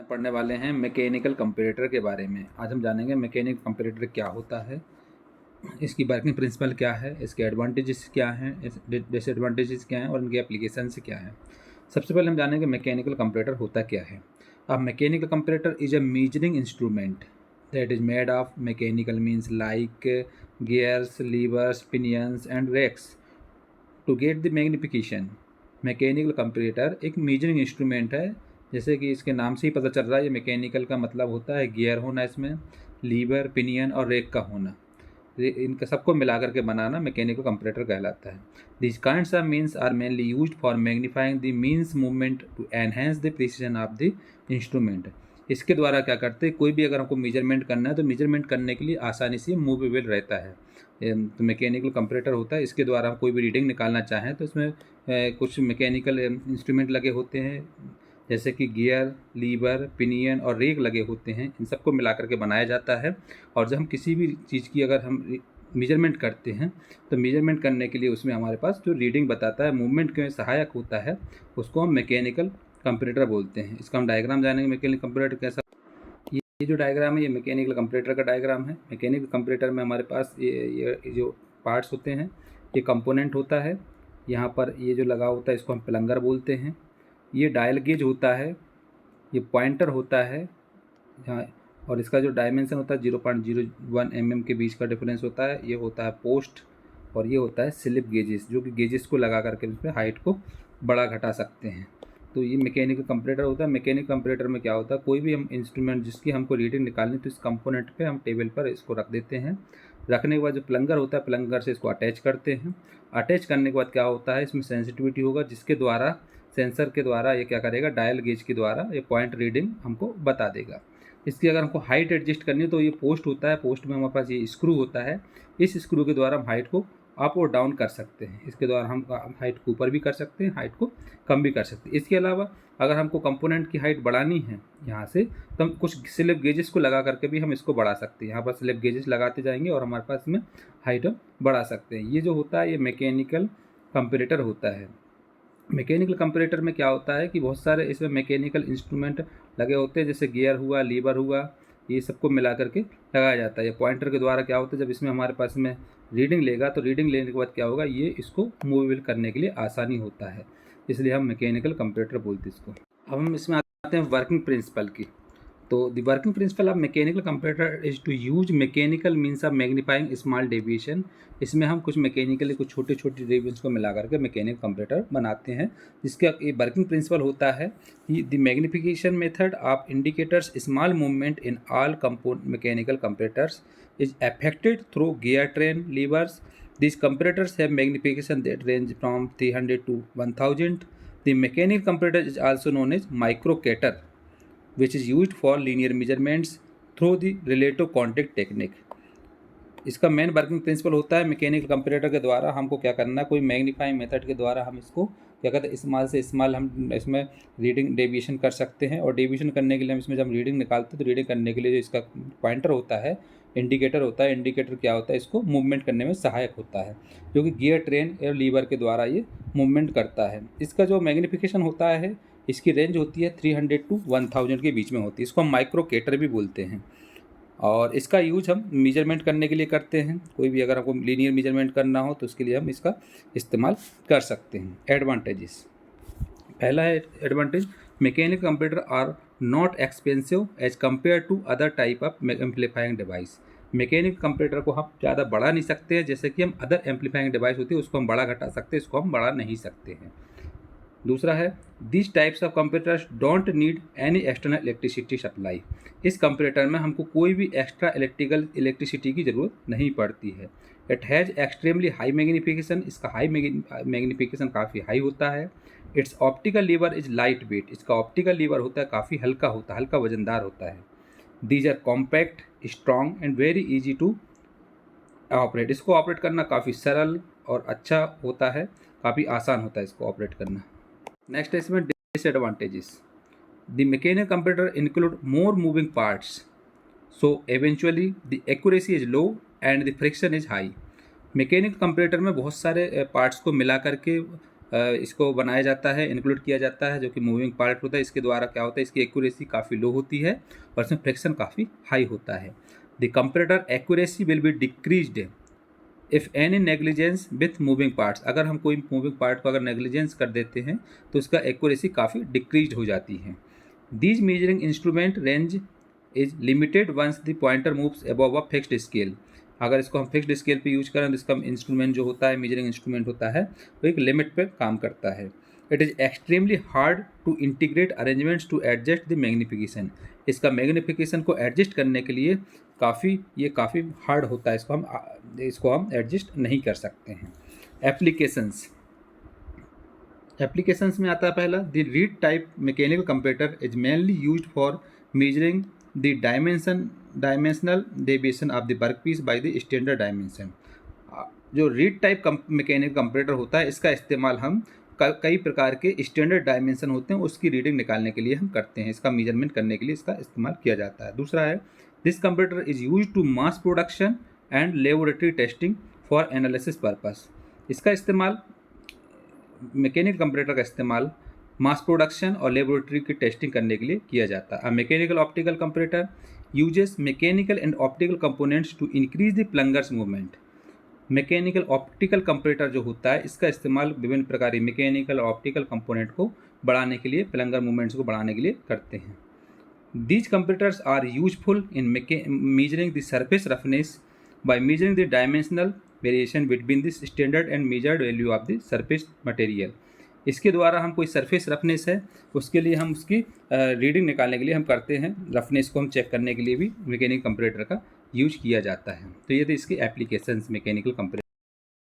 पढ़ने वाले हैं मैकेनिकल कंपैरेटर के बारे में। आज हम जानेंगे मैकेनिकल कंपैरेटर क्या होता है, इसकी वर्किंग प्रिंसिपल क्या है, इसके एडवांटेजेस क्या हैं, डिसएडवांटेजेस क्या हैं और इनके एप्लीकेशंस क्या हैं। सबसे पहले हम जानेंगे मैकेनिकल कंपैरेटर होता क्या है। अब mechanical comparator is a measuring instrument that is made of mechanical means like gears, levers, pinions and racks to get the magnification. Mechanical comparator एक मेजरिंग इंस्ट्रूमेंट है, जैसे कि इसके नाम से ही पता चल रहा है। ये मैकेनिकल का मतलब होता है गियर होना, इसमें लीवर, पिनियन और रेक का होना, इनका सबको मिला करके बनाना मैकेनिकल कंपैरेटर कहलाता है। This kinds of means are mainly used for magnifying the means movement to enhance the precision of the instrument. इसके द्वारा क्या करते हैं, कोई भी अगर हमको मेजरमेंट करना है तो मेजरमेंट करने के लिए आसानी से मूवेबल रहता है। तो मैकेनिकल कंपैरेटर होता है, इसके द्वारा हम कोई भी रीडिंग निकालना चाहें तो इसमें कुछ मैकेनिकल इंस्ट्रूमेंट लगे होते हैं, जैसे कि गियर, लीवर, पिनियन और रेक लगे होते हैं। इन सबको मिला करके बनाया जाता है। और जब हम किसी भी चीज़ की अगर हम मेजरमेंट करते हैं तो मेजरमेंट करने के लिए उसमें हमारे पास जो रीडिंग बताता है, मूवमेंट के सहायक होता है, उसको हम मैकेनिकल कंपैरेटर बोलते हैं। इसका हम डायग्राम जानेंगे मैकेनिकल कंपैरेटर कैसा। ये जो डायग्राम है ये मैकेनिकल कंपैरेटर का डायग्राम है। मैकेनिकल कंपैरेटर में हमारे पास ये जो पार्ट्स होते हैं, ये कंपोनेंट होता है। यहाँ पर ये जो लगा होता है इसको हम प्लंगर बोलते हैं। ये डायल गेज होता है, ये पॉइंटर होता है यहाँ, और इसका जो डायमेंशन होता है 0.01 mm के बीच का डिफरेंस होता है। ये होता है पोस्ट, और ये होता है स्लिप गेजेस, जो कि गेजेस को लगा करके उसमें हाइट को बड़ा घटा सकते हैं। तो ये मैकेनिकल कंपैरेटर होता है। मैकेनिकल कंपैरेटर में क्या होता है, कोई भी हम इंस्ट्रूमेंट जिसकी हमको रीडिंग निकालनी तो इस कंपोनेंट पे हम टेबल पर इसको रख देते हैं। रखने के बाद जो प्लंगर होता है, प्लंगर से इसको अटैच करते हैं। अटैच करने के बाद क्या होता है, इसमें सेंसिटिविटी होगा, जिसके द्वारा सेंसर के द्वारा ये क्या करेगा, डायल गेज के द्वारा ये पॉइंट रीडिंग हमको बता देगा। इसकी अगर हमको हाइट एडजस्ट करनी है तो ये पोस्ट होता है, पोस्ट में हमारे पास ये स्क्रू होता है। इस स्क्रू के द्वारा हम हाइट को अप और डाउन कर सकते हैं। इसके द्वारा हम हाइट को ऊपर भी कर सकते हैं, हाइट को कम भी कर सकते हैं। इसके अलावा अगर हमको कंपोनेंट की हाइट बढ़ानी है यहाँ से, तो हम कुछ स्लिप गेजेस को लगा करके भी हम इसको बढ़ा सकते हैं। यहाँ पर स्लिप गेजेस लगाते जाएंगे और हमारे पास में हाइट हम बढ़ा सकते हैं। ये जो होता है ये मैकेनिकल कंपैरेटर होता है। मैकेनिकल कंपैरेटर में क्या होता है कि बहुत सारे इसमें मैकेनिकल इंस्ट्रूमेंट लगे होते हैं, जैसे गियर हुआ, लीवर हुआ, ये सबको मिला करके लगाया जाता है। ये पॉइंटर के द्वारा क्या होता है, जब इसमें हमारे पास में रीडिंग लेगा तो रीडिंग लेने के बाद क्या होगा, ये इसको मूवेबल करने के लिए आसानी होता है, इसलिए हम मैकेनिकल कंपैरेटर बोलते हैं इसको। अब हम इसमें आते हैं वर्किंग प्रिंसिपल की। तो the working principle of mechanical comparator is to use mechanical means of magnifying small deviation. इसमें हम कुछ मैकेनिकली कुछ छोटे छोटे डेविएशन को मिला करके मैकेनिकल कंपैरेटर बनाते हैं। जिसका ये वर्किंग प्रिंसिपल होता है कि the magnification method of indicators small movement in all component mechanical comparators is affected through gear train levers. These comparators have magnification that range from 300 to 1000. The mechanical comparator is also known as microcator, which is used for linear measurements through the relative contact technique. इसका main working principle होता है mechanical comparator के द्वारा हमको क्या करना है, कोई मैग्नीफाइंग मेथड के द्वारा हम इसको क्या कहते हैं, स्मॉल से स्मॉल हम इसमें रीडिंग डेविएशन कर सकते हैं। और डेविएशन करने के लिए हम इसमें जब रीडिंग निकालते हैं तो रीडिंग करने के लिए जो इसका पॉइंटर होता है, इंडिकेटर होता है, इंडिकेटर क्या होता है, इसको मूवमेंट करने में सहायक होता है, जो कि गियर, ट्रेन और लीवर के द्वारा ये मूवमेंट करता है। इसका जो मैग्निफिकेशन होता है, इसकी रेंज होती है 300 to 1000 के बीच में होती है। इसको हम माइक्रोकेटर भी बोलते हैं। और इसका यूज हम मेजरमेंट करने के लिए करते हैं। कोई भी अगर हमको लीनियर मेजरमेंट करना हो तो उसके लिए हम इसका इस्तेमाल कर सकते हैं। एडवांटेजेस, पहला है advantage, mechanical comparator are not expensive as compare to other type of amplifying device. Mechanical comparator को हम ज़्यादा बढ़ा नहीं सकते हैं, जैसे कि हम अदर एम्पलीफाइंग डिवाइस होती है उसको हम बड़ा घटा सकते हैं, इसको हम बढ़ा नहीं सकते हैं। दूसरा है, this types of comparators don't need any external electricity supply. इस कंपैरेटर में हमको कोई भी एक्स्ट्रा इलेक्ट्रिसिटी की ज़रूरत नहीं पड़ती है। It has extremely high magnification, इसका हाई मैग्नीफिकेशन काफ़ी हाई होता है। It's optical lever is light weight, इसका ऑप्टिकल लीवर होता है काफ़ी हल्का होता है, हल्का वजनदार होता है। These are compact, strong and very easy to operate, इसको ऑपरेट करना काफ़ी सरल और अच्छा होता है, काफ़ी आसान होता है इसको ऑपरेट करना। नेक्स्ट है इसमें disadvantages. The mechanical comparator include more moving parts, so eventually the accuracy is low and the friction is high. Mechanical comparator में बहुत सारे पार्ट्स को मिला करके इसको बनाया जाता है, इंक्लूड किया जाता है, जो कि मूविंग पार्ट होता है। इसके द्वारा क्या होता है, इसकी एक्यूरेसी काफ़ी लो होती है और इसमें फ्रिक्शन काफ़ी हाई होता है। The comparator accuracy will be decreased if any negligence with moving parts. अगर हम कोई मूविंग पार्ट को अगर नेग्लिजेंस कर देते हैं तो उसका एक्यूरेसी काफ़ी डिक्रीज हो जाती है। These measuring instrument range is limited once the pointer moves above a fixed scale. अगर इसको हम फिक्स्ड स्केल पे यूज करें तो इसका इंस्ट्रूमेंट जो होता है, मेजरिंग इंस्ट्रूमेंट होता है, वो एक लिमिट पे काम करता है। It is extremely hard to integrate arrangements to adjust the magnification. इसका मैग्नीफिकेशन को एडजस्ट करने के लिए काफ़ी हार्ड होता है, इसको हम एडजस्ट नहीं कर सकते हैं। एप्लीकेशंस में आता है पहला, the read type mechanical comparator is mainly used for measuring the dimensional deviation of the workpiece by the standard dimension. जो रीड टाइप मैकेनिकल कंपैरेटर होता है, इसका इस्तेमाल हम कई प्रकार के स्टैंडर्ड डायमेंशन होते हैं उसकी रीडिंग निकालने के लिए हम करते हैं, इसका मेजरमेंट करने के लिए इसका इस्तेमाल किया जाता है। दूसरा है, this computer is use to mass production and laboratory testing for analysis purpose. इसका इस्तेमाल, मैकेनिकल कंपैरेटर का इस्तेमाल मास प्रोडक्शन और लेबोरेटरी की टेस्टिंग करने के लिए किया जाता है। Mechanical optical comparator uses mechanical and optical components to increase the plungers movement. Mechanical optical comparator जो होता है, इसका इस्तेमाल विभिन्न प्रकार के मैकेनिकल और ऑप्टिकल कंपोनेंट को बढ़ाने के लिए, प्लंगर मूवमेंट्स को बढ़ाने के लिए करते हैं। These comparators are useful in measuring the surface roughness by measuring the dimensional variation between the standard and measured value of the surface material। इसके द्वारा हम कोई सरफेस रफनेस है उसके लिए हम उसकी रीडिंग निकालने के लिए हम करते हैं, रफनेस को हम चेक करने के लिए भी मैकेनिकल कंपैरेटर का यूज किया जाता है। तो ये थे इसके एप्लीकेशंस मैकेनिकल कंपैरेटर।